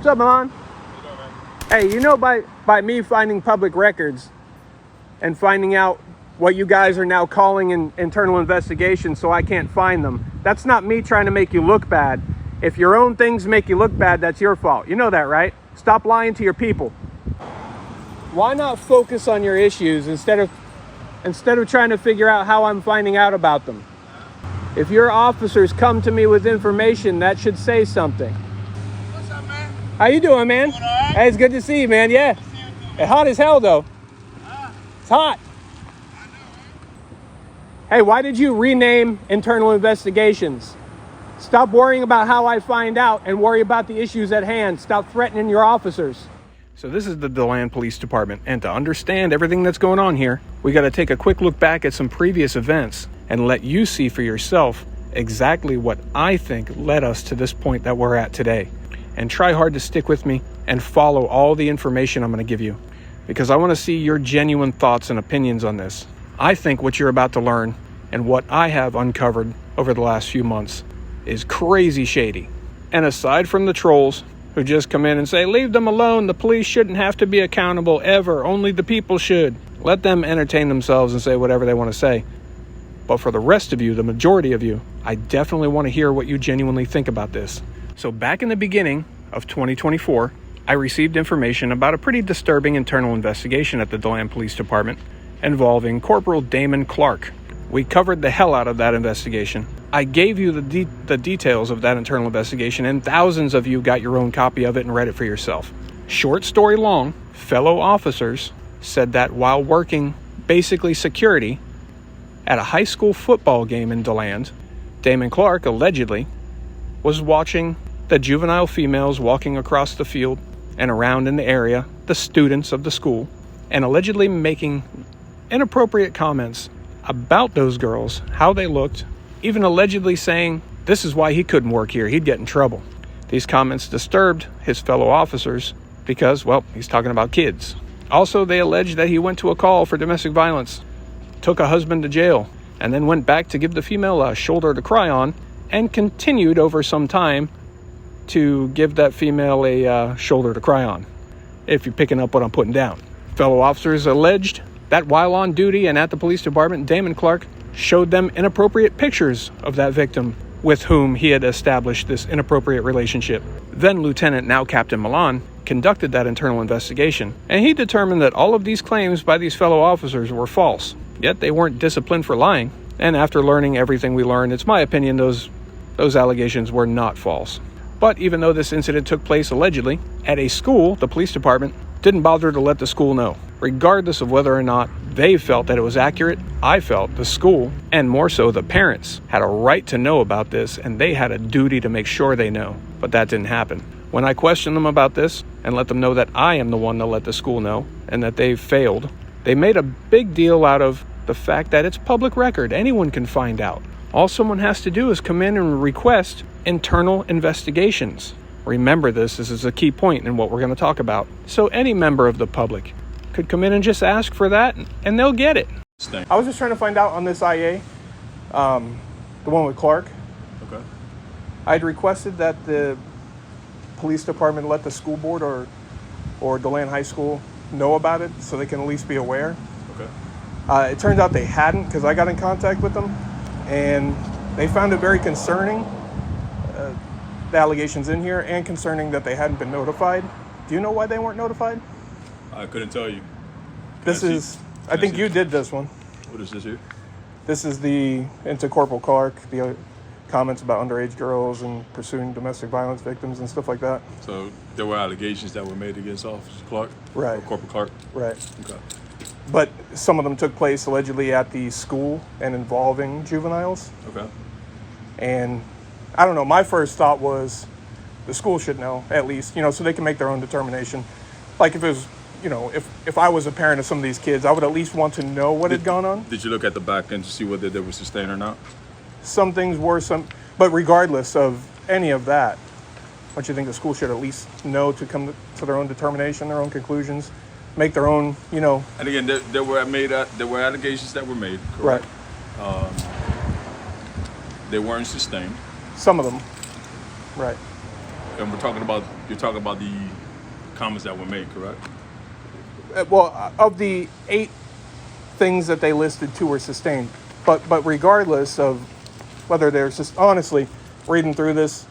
What's up, Millan? Hey, you know, by me finding public records and finding out what you guys are now calling an internal investigation so I can't find them, that's not me trying to make you look bad. If your own things make you look bad, that's your fault. You know that, right? Stop lying to your people. Why not focus on your issues instead of trying to figure out how I'm finding out about them? If your officers come to me with information, that should say something. What's up, man? How you doing, man? Doing all right? Hey, it's good to see you, man. Yeah. It's hot as hell, though. It's hot. Hey, why did you rename internal investigations? Stop worrying about how I find out and worry about the issues at hand. Stop threatening your officers. So this is the Deland Police Department, and to understand everything that's going on here, we got to take a quick look back at some previous events and let you see for yourself exactly what I think led us to this point that we're at today. And try hard to stick with me and follow all the information I'm going to give you, because I want to see your genuine thoughts and opinions on this. I think what you're about to learn and what I have uncovered over the last few months is crazy shady. And aside from the trolls who just come in and say, leave them alone, the police shouldn't have to be accountable ever, only the people should. Let them entertain themselves and say whatever they want to say. But for the rest of you, the majority of you, I definitely want to hear what you genuinely think about this. So back in the beginning of 2024, I received information about a pretty disturbing internal investigation at the Deland Police Department involving Corporal Damon Clark. We covered the hell out of that investigation. I gave you the details of that internal investigation, and thousands of you got your own copy of it and read it for yourself. Short story long, fellow officers said that while working basically security at a high school football game in Deland, Damon Clark allegedly was watching the juvenile females walking across the field and around in the area, the students of the school, and allegedly making inappropriate comments about those girls, how they looked, even allegedly saying this is why he couldn't work here, he'd get in trouble. These comments disturbed his fellow officers because, well, he's talking about kids. Also, they alleged that he went to a call for domestic violence, took a husband to jail, and then went back to give the female a shoulder to cry on, and continued over some time to give that female a shoulder to cry on, if you're picking up what I'm putting down. Fellow officers alleged that while on duty and at the police department, Damon Clark showed them inappropriate pictures of that victim with whom he had established this inappropriate relationship. Then Lieutenant, now Captain Millan, conducted that internal investigation, and he determined that all of these claims by these fellow officers were false, yet they weren't disciplined for lying. And after learning everything we learned, it's my opinion those allegations were not false. But even though this incident took place allegedly at a school, the police department didn't bother to let the school know. Regardless of whether or not they felt that it was accurate, I felt the school, and more so the parents, had a right to know about this, and they had a duty to make sure they know. But that didn't happen. When I questioned them about this and let them know that I am the one to let the school know and that they've failed, they made a big deal out of the fact that it's public record. Anyone can find out. All someone has to do is come in and request internal investigations. Remember this is a key point in what we're going to talk about. So any member of the public could come in and just ask for that, and they'll get it. I was just trying to find out on this IA, the one with Clark. Okay. I'd requested that the police department let the school board or Deland High School know about it so they can at least be aware. Okay. It turns out they hadn't, because I got in contact with them, and they found it very concerning, the allegations in here, and concerning that they hadn't been notified. Do you know why they weren't notified? I couldn't tell you. I think you did this one. What is this here? This is into Corporal Clark, the comments about underage girls and pursuing domestic violence victims and stuff like that. So there were allegations that were made against Officer Clark? Right. Or Corporal Clark? Right. Okay. But some of them took place allegedly at the school and involving juveniles. Okay. And I don't know, my first thought was the school should know, at least, so they can make their own determination. Like if it was, if I was a parent of some of these kids, I would at least want to know what had gone on. Did you look at the back end to see whether there was sustained or not? Some things were, but regardless of any of that, don't you think the school should at least know to come to their own determination, their own conclusions, make their own, And again, there were allegations that were made, correct? Right. They weren't sustained. Some of them, right. And you're talking about the comments that were made, correct? Well, of the 8 things that they listed, 2 were sustained. But regardless of whether they're just honestly reading through this,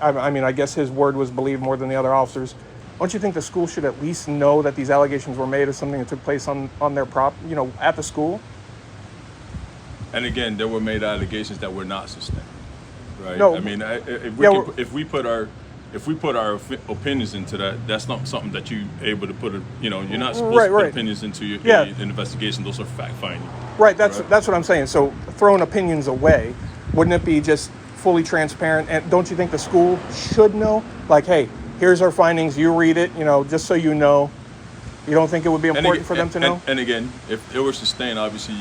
I mean, I guess his word was believed more than the other officers. Don't you think the school should at least know that these allegations were made of something that took place on their at the school? And again, there were made allegations that were not sustained, right? No. I mean, if we put our opinions into that, that's not something that you're able to put. You're not supposed to put opinions into an investigation. Those are fact finding. Right. That's what I'm saying. So throwing opinions away, wouldn't it be just fully transparent? And don't you think the school should know? Like, hey, here's our findings. You read it. Just so you know. You don't think it would be important for them to know? And again, if it were sustained, obviously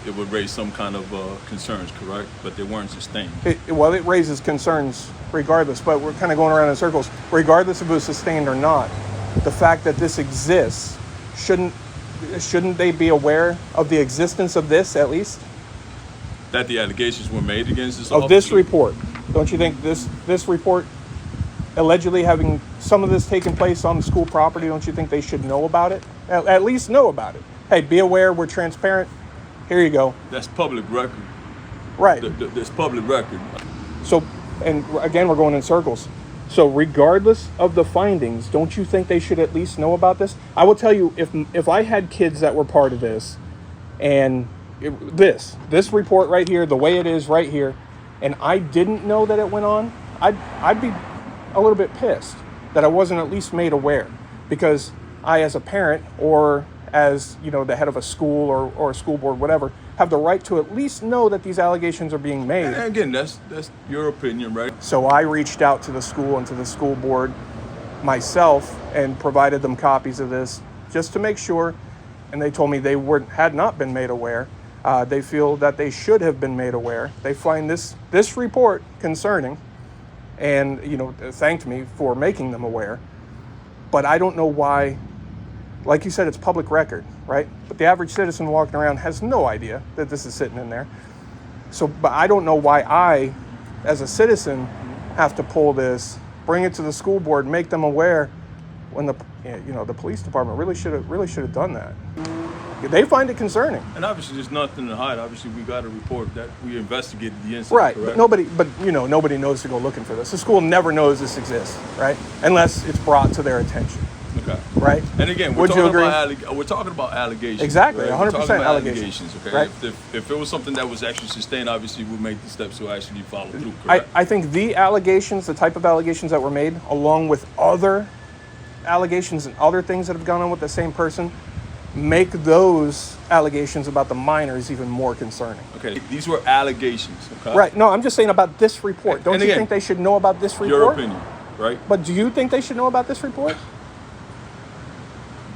it would raise some kind of concerns, correct? But they weren't sustained. It raises concerns regardless, but we're kind of going around in circles. Regardless if it was sustained or not, the fact that this exists, shouldn't they be aware of the existence of this at least? That the allegations were made against this officer? Of this report. Don't you think this report, allegedly having some of this taking place on the school property, don't you think they should know about it? At least know about it. Hey, be aware, we're transparent. Here you go. That's public record. Right. That's public record. So, and again, we're going in circles. So regardless of the findings, don't you think they should at least know about this? I will tell you, if I had kids that were part of this, and this report right here, the way it is right here, and I didn't know that it went on, I'd be a little bit pissed that I wasn't at least made aware, because I, as a parent, or as the head of a school or a school board, whatever, have the right to at least know that these allegations are being made. And again, that's your opinion, right? So I reached out to the school and to the school board myself and provided them copies of this just to make sure, and they told me they had not been made aware. They feel that they should have been made aware. They find this report concerning, and thanked me for making them aware. But I don't know why. Like you said, it's public record, right? But the average citizen walking around has no idea that this is sitting in there. So, but I don't know why I, as a citizen, have to pull this, bring it to the school board, make them aware, when the police department really should have done that. They find it concerning. And obviously, there's nothing to hide. Obviously, we got a report that we investigated the incident. Right, correct? but nobody knows to go looking for this. The school never knows this exists, right? Unless it's brought to their attention. Okay. Right. And again, we're talking about allegations. Exactly, right? 100% allegations. Okay. Right. If it was something that was actually sustained, obviously we'll make the steps to actually follow through. Correct? I think the allegations, the type of allegations that were made, along with other allegations and other things that have gone on with the same person, make those allegations about the minors even more concerning. Okay. These were allegations. Okay. Right. No, I'm just saying about this report. Don't you think they should know about this report? Your opinion, right? But do you think they should know about this report?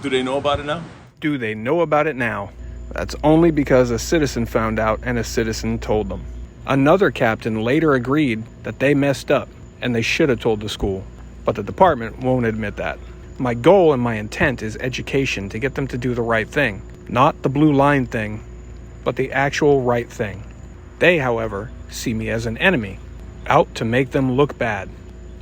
Do they know about it now? Do they know about it now? That's only because a citizen found out and a citizen told them. Another captain later agreed that they messed up and they should have told the school, but the department won't admit that. My goal and my intent is education to get them to do the right thing. Not the blue line thing, but the actual right thing. They, however, see me as an enemy, out to make them look bad.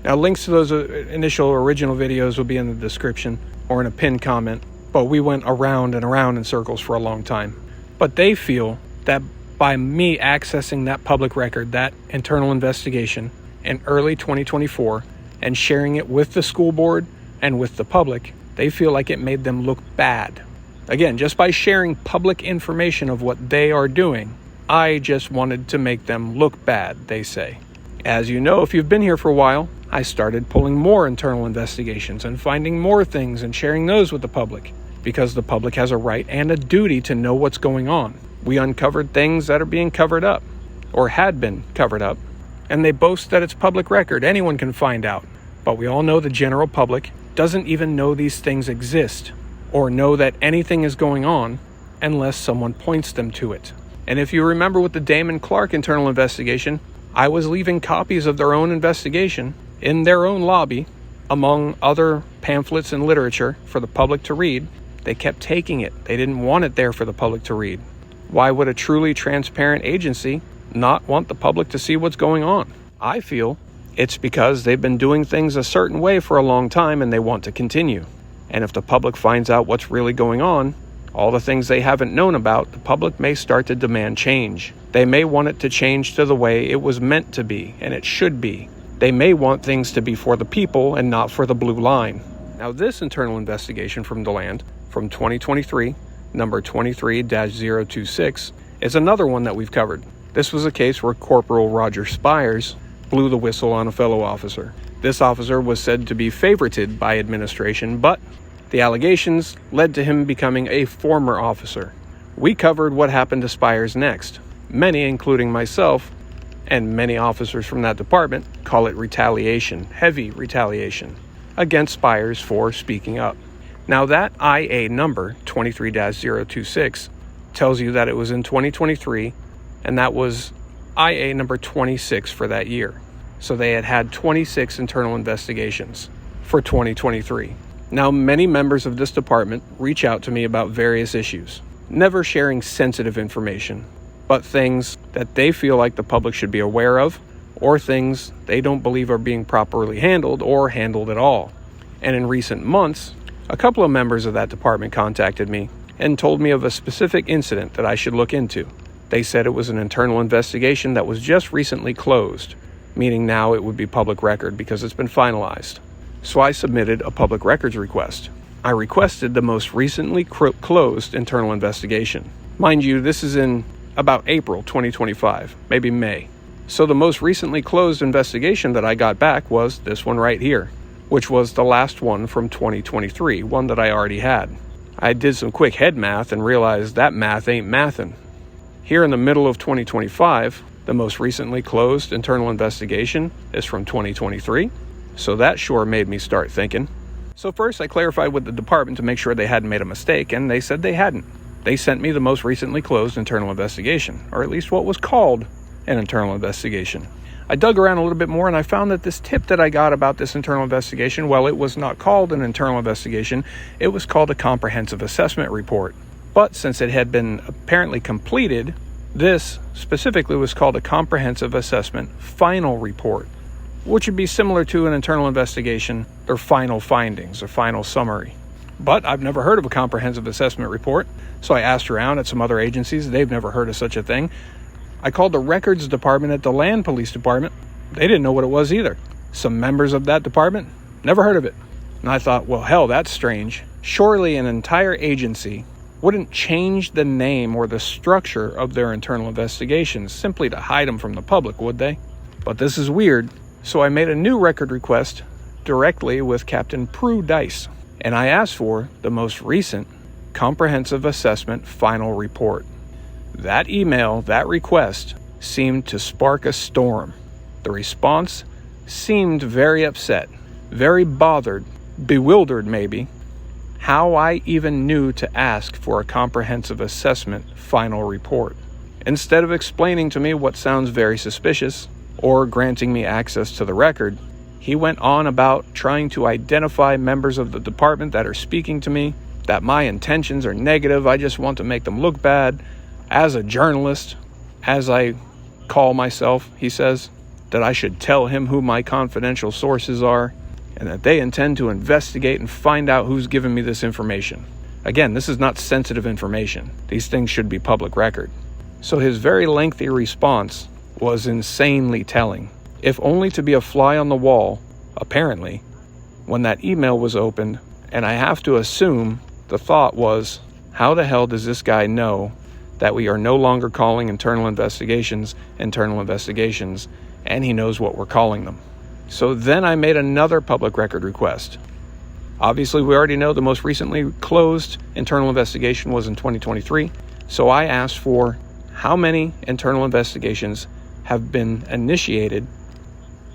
Now, links to those initial original videos will be in the description or in a pinned comment, but we went around and around in circles for a long time. But they feel that by me accessing that public record, that internal investigation in early 2024, and sharing it with the school board and with the public, they feel like it made them look bad. Again, just by sharing public information of what they are doing, I just wanted to make them look bad, they say. As you know, if you've been here for a while, I started pulling more internal investigations and finding more things and sharing those with the public, because the public has a right and a duty to know what's going on. We uncovered things that are being covered up, or had been covered up, and they boast that it's public record. Anyone can find out. But we all know the general public doesn't even know these things exist, or know that anything is going on unless someone points them to it. And if you remember with the Damon Clark internal investigation, I was leaving copies of their own investigation in their own lobby, among other pamphlets and literature for the public to read. They kept taking it. They didn't want it there for the public to read. Why would a truly transparent agency not want the public to see what's going on? I feel It's because they've been doing things a certain way for a long time and they want to continue. And if the public finds out what's really going on, all the things they haven't known about, the public may start to demand change. They may want it to change to the way it was meant to be, and it should be. They may want things to be for the people and not for the blue line. Now, this internal investigation from Deland, from 2023, number 23-026, is another one that we've covered. This was a case where Corporal Roger Spires blew the whistle on a fellow officer. This officer was said to be favorited by administration, but the allegations led to him becoming a former officer. We covered what happened to Spires next. Many, including myself, and many officers from that department, call it retaliation, heavy retaliation, against Spires for speaking up. Now that IA number, 23-026, tells you that it was in 2023, and that was IA number 26 for that year. So they had 26 internal investigations for 2023. Now, many members of this department reach out to me about various issues, never sharing sensitive information, but things that they feel like the public should be aware of, or things they don't believe are being properly handled or handled at all. And in recent months, a couple of members of that department contacted me and told me of a specific incident that I should look into. They said it was an internal investigation that was just recently closed, meaning now it would be public record because it's been finalized. So I submitted a public records request. I requested the most recently closed internal investigation. Mind you, this is in about April 2025, maybe May. So the most recently closed investigation that I got back was this one right here, which was the last one from 2023, one that I already had. I did some quick head math and realized that math ain't mathin'. Here in the middle of 2025, the most recently closed internal investigation is from 2023, so that sure made me start thinking. So first I clarified with the department to make sure they hadn't made a mistake, and they said they hadn't. They sent me the most recently closed internal investigation, or at least what was called an internal investigation. I dug around a little bit more and I found that this tip that I got about this internal investigation, well, it was not called an internal investigation, it was called a comprehensive assessment report. But since it had been apparently completed, this specifically was called a comprehensive assessment final report, which would be similar to an internal investigation, their final findings or final summary. But I've never heard of a comprehensive assessment report, so I asked around at some other agencies. They've never heard of such a thing. I called the records department at the Deland Police Department. They didn't know what it was either. Some members of that department never heard of it. And I thought, well, hell, that's strange. Surely an entire agency wouldn't change the name or the structure of their internal investigations simply to hide them from the public, would they? But this is weird. So I made a new record request directly with Captain Prurince Dice, and I asked for the most recent comprehensive assessment final report. That email, that request, seemed to spark a storm. The response seemed very upset, very bothered, bewildered maybe, how I even knew to ask for a comprehensive assessment final report. Instead of explaining to me what sounds very suspicious, or granting me access to the record, he went on about trying to identify members of the department that are speaking to me, that my intentions are negative, I just want to make them look bad. As a journalist, as I call myself, he says, that I should tell him who my confidential sources are, and that they intend to investigate and find out who's given me this information. Again, this is not sensitive information. These things should be public record. So his very lengthy response was insanely telling, if only to be a fly on the wall, apparently, when that email was opened, and I have to assume the thought was, how the hell does this guy know that we are no longer calling internal investigations, and he knows what we're calling them? So then I made another public record request. Obviously, we already know the most recently closed internal investigation was in 2023, so I asked for how many internal investigations have been initiated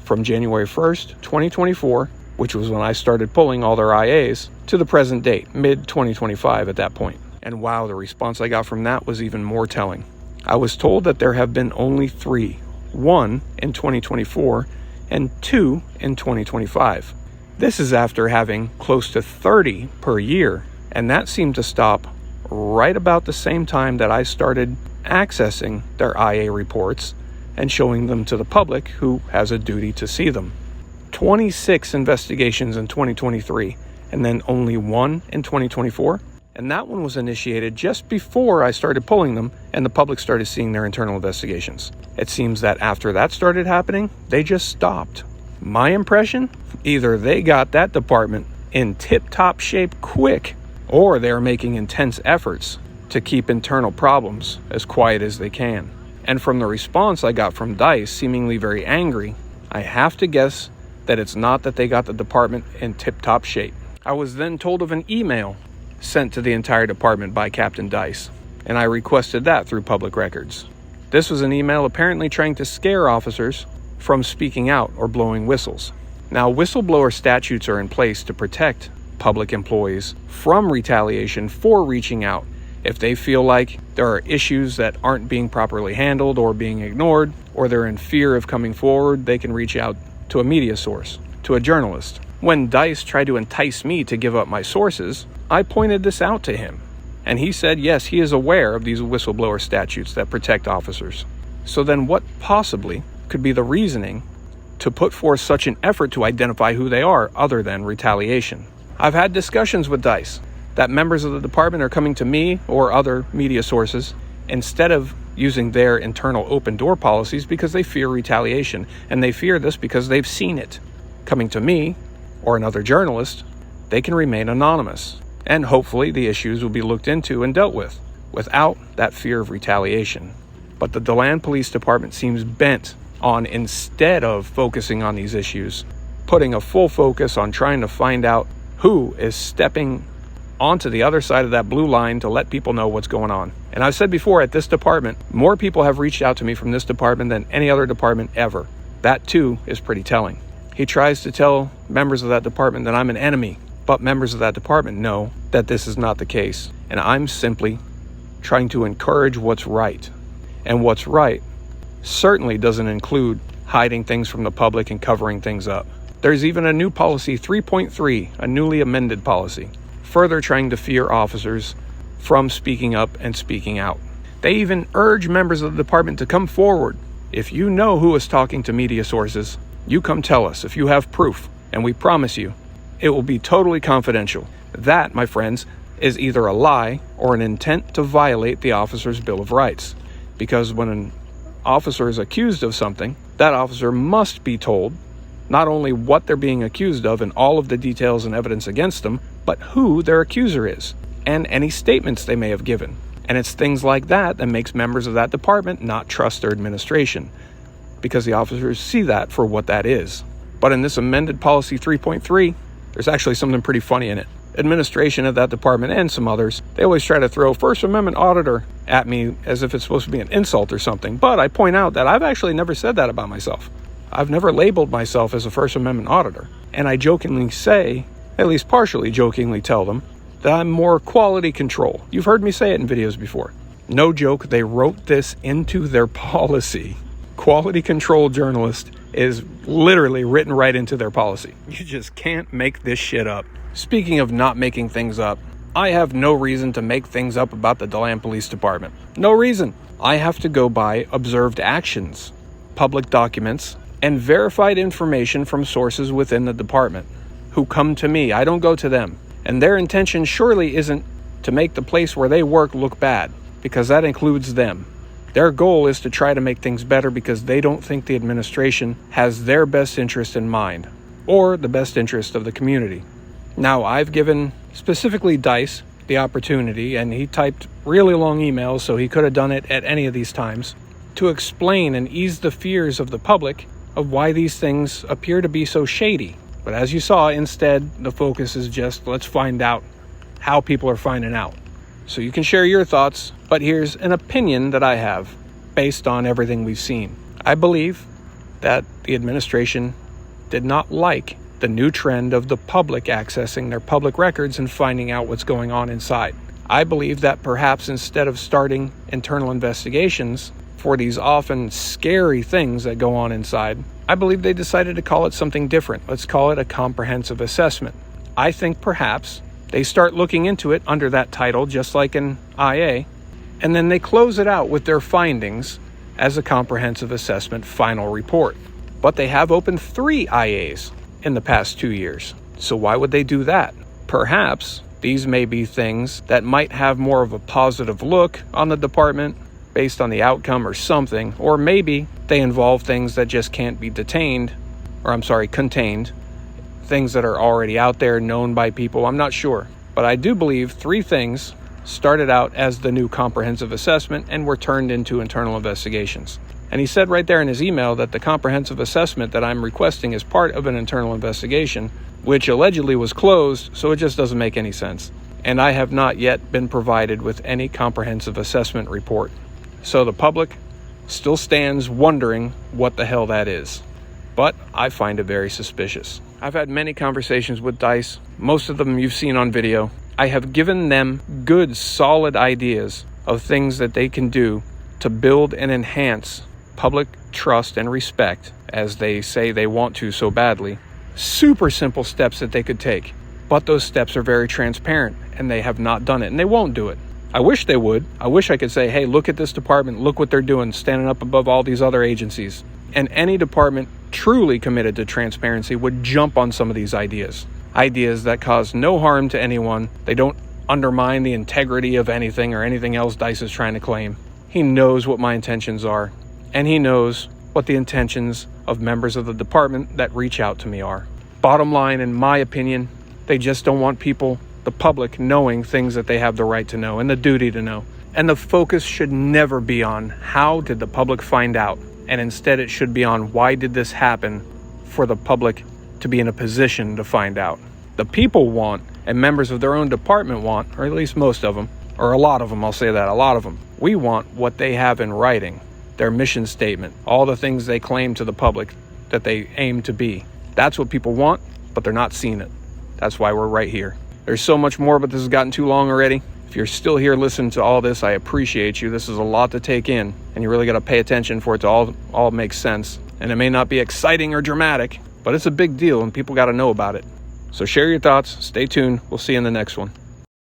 from January 1st, 2024, which was when I started pulling all their IAs, to the present date, mid-2025 at that point. And wow, the response I got from that was even more telling. I was told that there have been only 3, 1 in 2024 and 2 in 2025. This is after having close to 30 per year, and that seemed to stop right about the same time that I started accessing their IA reports and showing them to the public, who has a duty to see them. 26 investigations in 2023, and then only one in 2024. And that one was initiated just before I started pulling them and the public started seeing their internal investigations. It seems that after that started happening, they just stopped. My impression? Either they got that department in tip-top shape quick, or they're making intense efforts to keep internal problems as quiet as they can. And from the response I got from Dice, seemingly very angry, I have to guess that it's not that they got the department in tip-top shape. I was then told of an email sent to the entire department by Captain Dice, and I requested that through public records. This was an email apparently trying to scare officers from speaking out or blowing whistles. Now, whistleblower statutes are in place to protect public employees from retaliation for reaching out. If they feel like there are issues that aren't being properly handled or being ignored, or they're in fear of coming forward, they can reach out to a media source, to a journalist. When Dice tried to entice me to give up my sources, I pointed this out to him, and he said yes, he is aware of these whistleblower statutes that protect officers. So then what possibly could be the reasoning to put forth such an effort to identify who they are other than retaliation? I've had discussions with Dice that members of the department are coming to me or other media sources instead of using their internal open door policies because they fear retaliation, and they fear this because they've seen it. Coming to me or another journalist, they can remain anonymous, and hopefully the issues will be looked into and dealt with without that fear of retaliation. But the Deland Police Department seems bent on, instead of focusing on these issues, putting a full focus on trying to find out who is stepping onto the other side of that blue line to let people know what's going on. And I've said before, at this department, more people have reached out to me from this department than any other department ever. That too is pretty telling. He tries to tell members of that department that I'm an enemy, but members of that department know that this is not the case. And I'm simply trying to encourage what's right. And what's right certainly doesn't include hiding things from the public and covering things up. There's even a new policy 3.3, a newly amended policy, further trying to fear officers from speaking up and speaking out. They even urge members of the department to come forward. If you know who is talking to media sources, you come tell us if you have proof, and we promise you it will be totally confidential. That, my friends, is either a lie or an intent to violate the officer's Bill of Rights. Because when an officer is accused of something, that officer must be told not only what they're being accused of and all of the details and evidence against them, but who their accuser is and any statements they may have given. And it's things like that that makes members of that department not trust their administration, because the officers see that for what that is. But in this amended policy 3.3, there's actually something pretty funny in it. Administration of that department and some others, they always try to throw First Amendment auditor at me as if it's supposed to be an insult or something. But I point out that I've actually never said that about myself. I've never labeled myself as a First Amendment auditor. And I jokingly say, at least partially jokingly tell them, that I'm more quality control. You've heard me say it in videos before. No joke, they wrote this into their policy. Quality control journalist is literally written right into their policy. You just can't make this shit up. Speaking of not making things up, I have no reason to make things up about the Deland Police Department. No reason. I have to go by observed actions, public documents, and verified information from sources within the department who come to me. I don't go to them. And their intention surely isn't to make the place where they work look bad, because that includes them. Their goal is to try to make things better because they don't think the administration has their best interest in mind, or the best interest of the community. Now, I've given specifically Dice the opportunity, and he typed really long emails, so he could have done it at any of these times, to explain and ease the fears of the public of why these things appear to be so shady. But as you saw, instead, the focus is just, let's find out how people are finding out. So you can share your thoughts, but here's an opinion that I have based on everything we've seen. I believe that the administration did not like the new trend of the public accessing their public records and finding out what's going on inside. I believe that perhaps instead of starting internal investigations for these often scary things that go on inside, I believe they decided to call it something different. Let's call it a comprehensive assessment. I think perhaps they start looking into it under that title, just like an IA, and then they close it out with their findings as a comprehensive assessment final report. But they have opened 3 IAs in the past 2 years. So why would they do that? Perhaps these may be things that might have more of a positive look on the department based on the outcome or something, or maybe they involve things that just can't be contained, things that are already out there, known by people. I'm not sure. But I do believe 3 things started out as the new comprehensive assessment and were turned into internal investigations. And he said right there in his email that the comprehensive assessment that I'm requesting is part of an internal investigation, which allegedly was closed, so it just doesn't make any sense. And I have not yet been provided with any comprehensive assessment report. So the public still stands wondering what the hell that is. But I find it very suspicious. I've had many conversations with Dice, most of them you've seen on video. I have given them good, solid ideas of things that they can do to build and enhance public trust and respect, as they say they want to so badly. Super simple steps that they could take, but those steps are very transparent, and they have not done it, and they won't do it. I wish they would. I wish I could say, hey, look at this department, look what they're doing, standing up above all these other agencies. And any department truly committed to transparency would jump on some of these ideas that cause no harm to anyone. They don't undermine the integrity of anything or anything else Dice is trying to claim. He knows what my intentions are, and he knows what the intentions of members of the department that reach out to me are. Bottom line, in my opinion, they just don't want people, the public, knowing things that they have the right to know and the duty to know. And the focus should never be on how did the public find out, and instead it should be on why did this happen for the public to be in a position to find out. The people want, and members of their own department want, or at least most of them, or a lot of them, I'll say that, a lot of them. We want what they have in writing, their mission statement, all the things they claim to the public that they aim to be. That's what people want, but they're not seeing it. That's why we're right here. There's so much more, but this has gotten too long already. If you're still here listening to all this, I appreciate you. This is a lot to take in, and you really got to pay attention for it to all make sense. And it may not be exciting or dramatic, but it's a big deal, and people got to know about it. So share your thoughts. Stay tuned. We'll see you in the next one.